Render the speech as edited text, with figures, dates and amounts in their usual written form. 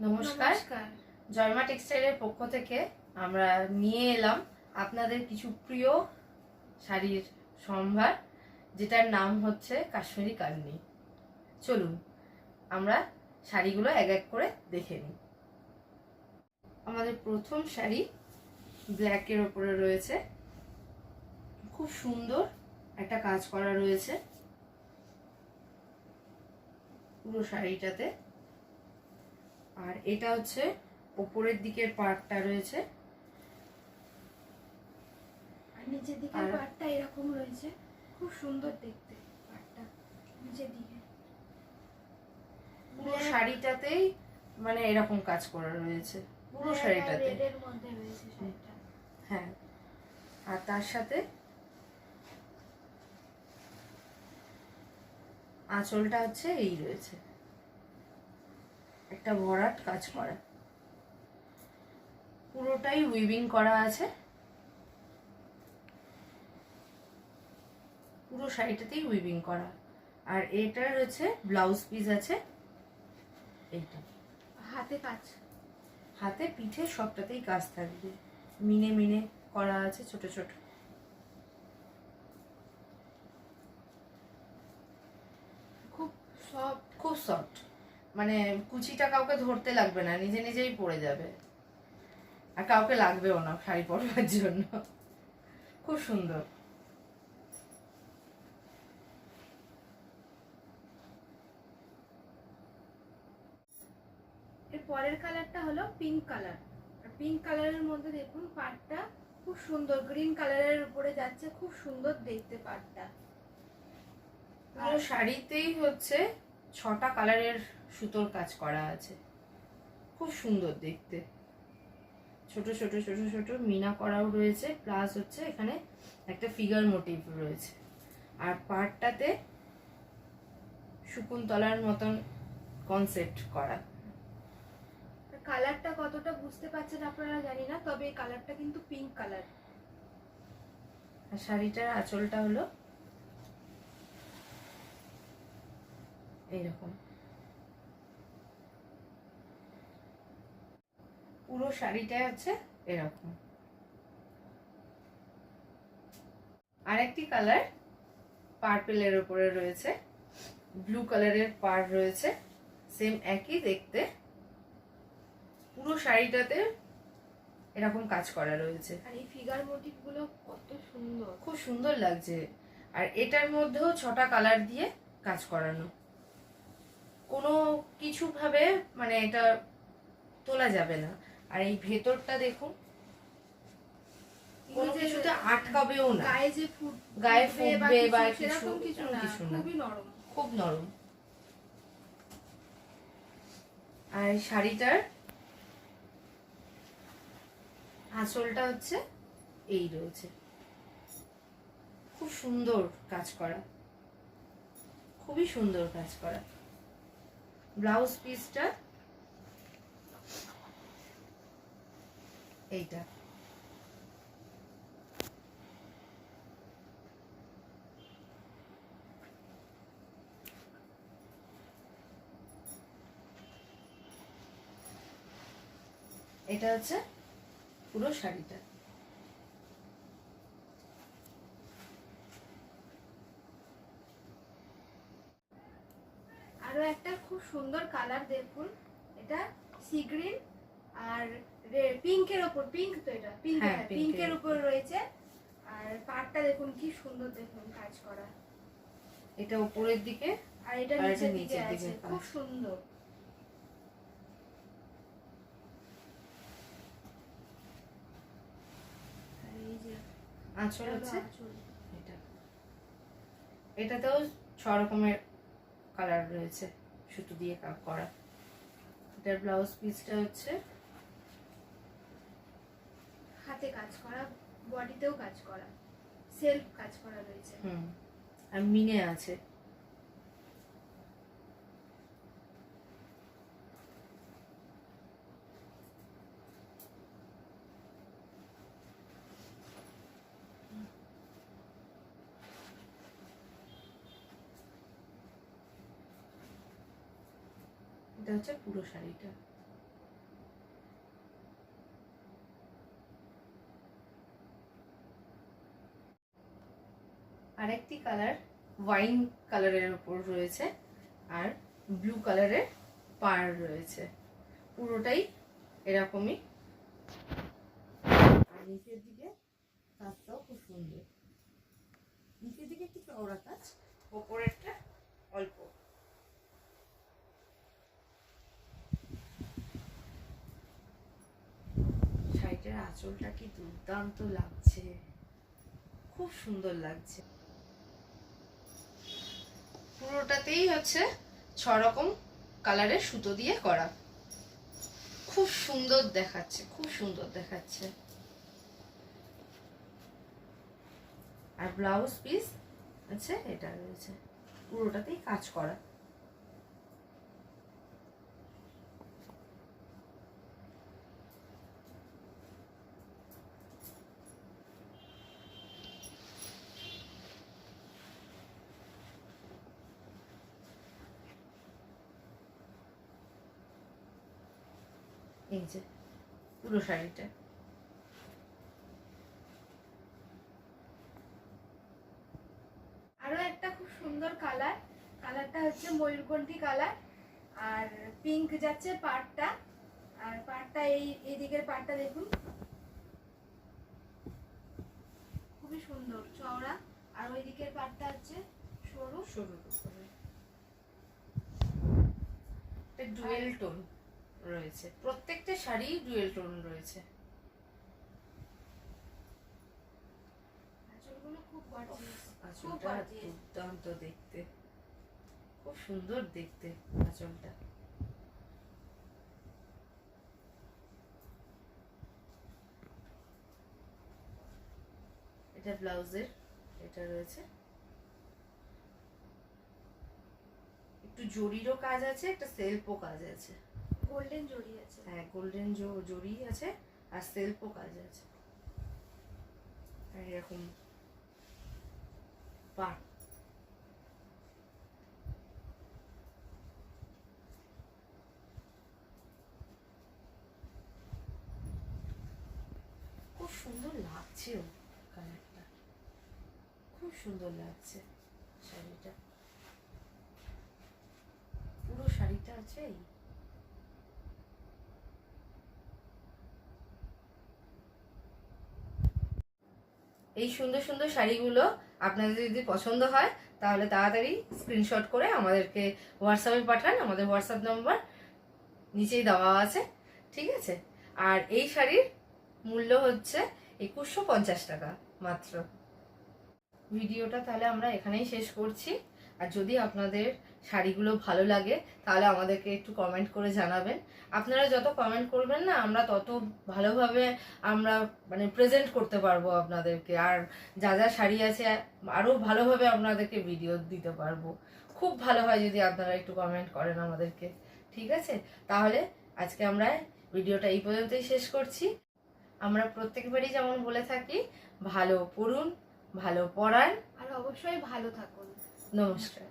নমস্কার। জয়মা টেক্সটাইলের পক্ষ থেকে আমরা নিয়ে এলাম আপনাদের কিছু প্রিয় শাড়ির সম্ভার, যেটার নাম হচ্ছে কাশ্মীরি কালনি। চলুন আমরা শাড়িগুলো এক এক করে দেখে নিই। আমাদের প্রথম শাড়ি ব্ল্যাকের ওপরে রয়েছে, খুব সুন্দর একটা কাজ করা রয়েছে পুরো শাড়িটাতে। আর এটা হচ্ছে উপরের দিকের পার্টটা রয়েছে, আর নিচের দিকের পার্টটা এরকম রয়েছে, খুব সুন্দর দেখতে পার্টটা নিচের দিকে। পুরো শাড়িটাতেই মানে এরকম কাজ করা রয়েছে পুরো শাড়িটাতে, রেডের মধ্যে রয়েছে শাড়িটা। হ্যাঁ, আর তার সাথে আঁচলটা হচ্ছে এই রয়েছে, একটা ভরাট কাজ করা, পুরোটাই উইভিং করা আছে, পুরো শাড়িটাতেই উইভিং করা। আর এটার হচ্ছে ব্লাউজ পিস আছে, এইটা হাতে কাজ, হাতে পিঠে সবটাতেই কাজ থাকবে, মিনে মিনে করা আছে ছোট ছোট। খুব সফট, মানে কুচিটা কাউকে ধরতে লাগবে না, নিজে নিজেই পড়ে যাবে, আর কাউকে লাগবেও না শাড়ি পরবার জন্য। খুব সুন্দর। এর পরের কালারটা হলো পিঙ্ক কালার। আর পিঙ্ক কালারের মধ্যে দেখুন পাড়টা খুব সুন্দর গ্রিন কালারের উপরে যাচ্ছে, খুব সুন্দর দেখতে পাড়টা। আর শাড়িতেই হচ্ছে 6টা কালারের সুতোর কাজ করা আছে, খুব সুন্দর দেখতে, ছোট ছোট ছোট ছোট মিনা করাও রয়েছে, প্লাস হচ্ছে এখানে একটা ফিগার মোটিভ রয়েছে। আর পাড়টাতে শকুন্তলার মতন কনসেপ্ট করা। কালারটা কতটা বুঝতে পারছেন আপনারা জানি না, তবে এই কালারটা কিন্তু পিঙ্ক কালার। আর শাড়িটার আঁচলটা হলো এইরকম, পুরো শাড়িটা হচ্ছে এরকম। আরেকটি কালার পার্পেলের উপরে রয়েছে, ব্লু কালারের পাড় রয়েছে, সেম একই দেখতে, পুরো শাড়িটাতে এরকম কাজ করা রয়েছে। আর এই ফিগার মোটিভ গুলো কত সুন্দর, খুব সুন্দর লাগছে। আর এটার মধ্যেও 6টা কালার দিয়ে কাজ করানো, কোনো কিছু ভাবে মানে এটা তোলা যাবে না। আর এই ভেতরটা দেখুন, কোনো কিছুতে আটকাবেও না, গায়ে ফুটবে বা কিছু না, খুবই নরম, খুব নরম। আর শাড়িটার আঁচলটা হচ্ছে এই রয়েছে, খুব সুন্দর কাজ করা, খুবই সুন্দর কাজ করা। ব্লাউজ পিসটা এইটা, এটা হচ্ছে পুরো শাড়িটা। আরো একটা খুব সুন্দর কালার দেখুন, এটা সি গ্রিন আর পিঙ্কের উপর, পিঙ্ক তো এটা পিঙ্কের উপর রয়েছে। আর পাড়টা দেখুন কি সুন্দর, দেখুন কাজ করা, এটা উপরের দিকে আর এটা নিচের দিকে আছে, খুব সুন্দর। আঁচল হচ্ছে এটা, এটাতেও 6 রকমের কালার রয়েছে সুতো দিয়ে কাজ করা। এটার ব্লাউজ পিসটা হচ্ছে হাতে কাজ করা, বডিতেও কাজ করা, সেলফ কাজ করা রয়েছে। আর মিনে আছে। এটা হচ্ছে পুরো শাড়িটা। আরেকটি কালার ওয়াইন কালারের উপর রয়েছে আর ব্লু কালারের পাড় রয়েছে, পুরোটাই এরকমই। আর নিচের দিকে কাজটাও খুব সুন্দর, নিচের দিকে একটু চওড়া কাজ, ওপরেরটা অল্প। শাড়িটার আঁচলটা কি দুর্দান্ত লাগছে, খুব সুন্দর লাগছে। পুরোটাতেই হচ্ছে 6 রকম কালারের সুতো দিয়ে করা, খুব সুন্দর দেখাচ্ছে, খুব সুন্দর দেখাচ্ছে। আর ব্লাউজ পিস আছে, এটা রয়েছে, পুরোটাতেই কাজ করা। এই যে পুরো শাড়িটা। আরো একটা খুব সুন্দর কালার, কালারটা হচ্ছে ময়ূরকণ্ঠী কালার, আর পিঙ্ক যাচ্ছে পাড়টা, আর পাড়টা এই দিকের পাড়টা দেখুন খুবই সুন্দর চওড়া, আর ওই দিকের পাড়টা হচ্ছে সরু সরু ডুয়েল টোন রয়েছে, প্রত্যেকটা শাড়ি ডুয়েল টোন রয়েছে। আঁচলগুলো খুব গর্জিয়াস, খুব আঁচলটা গর্জিয়াস। দুর্দান্ত দেখতে, খুব সুন্দর দেখতে আঁচলটা। এটা ব্লাউজের, এটা রয়েছে একটু জরিরও কাজ আছে, একটা সেলফও কাজ আছে, গোল্ডেন জড়ি আছে। হ্যাঁ গোল্ডেন জরি আছে আর সেলফও কাজ আছে। আর এরকম পাট, খুব সুন্দর লাগছে কালারটা, খুব সুন্দর লাগছে শাড়িটা। পুরো শাড়িটা আছে এই সুন্দর সুন্দর শাড়িগুলো আপনাদের যদি পছন্দ হয় তাহলে তাড়াতাড়ি স্ক্রিনশট করে আমাদেরকে হোয়াটসঅ্যাপে পাঠান, আমাদের হোয়াটসঅ্যাপ নম্বর নিচেই দেওয়া আছে, ঠিক আছে। আর এই শাড়ির মূল্য হচ্ছে 2150 টাকা মাত্র। ভিডিওটা তাহলে আমরা এখানেই শেষ করছি। আর যদি আপনাদের শাড়িগুলো ভালো লাগে তাহলে আমাদেরকে একটু কমেন্ট করে জানাবেন। আপনারা যত কমেন্ট করবেন না, আমরা তত ভালোভাবে আমরা মানে প্রেজেন্ট করতে পারবো আপনাদেরকে, আর যা যা শাড়ি আছে আরও ভালোভাবে আপনাদেরকে ভিডিও দিতে পারবো। খুব ভালো হয় যদি আপনারা একটু কমেন্ট করেন আমাদেরকে, ঠিক আছে। তাহলে আজকে আমরা ভিডিওটা এই পর্যন্তই শেষ করছি। আমরা প্রত্যেকবারই যেমন বলে থাকি, ভালো পড়ুন, ভালো পড়ান, আর অবশ্যই ভালো থাকুন। নমস্কার।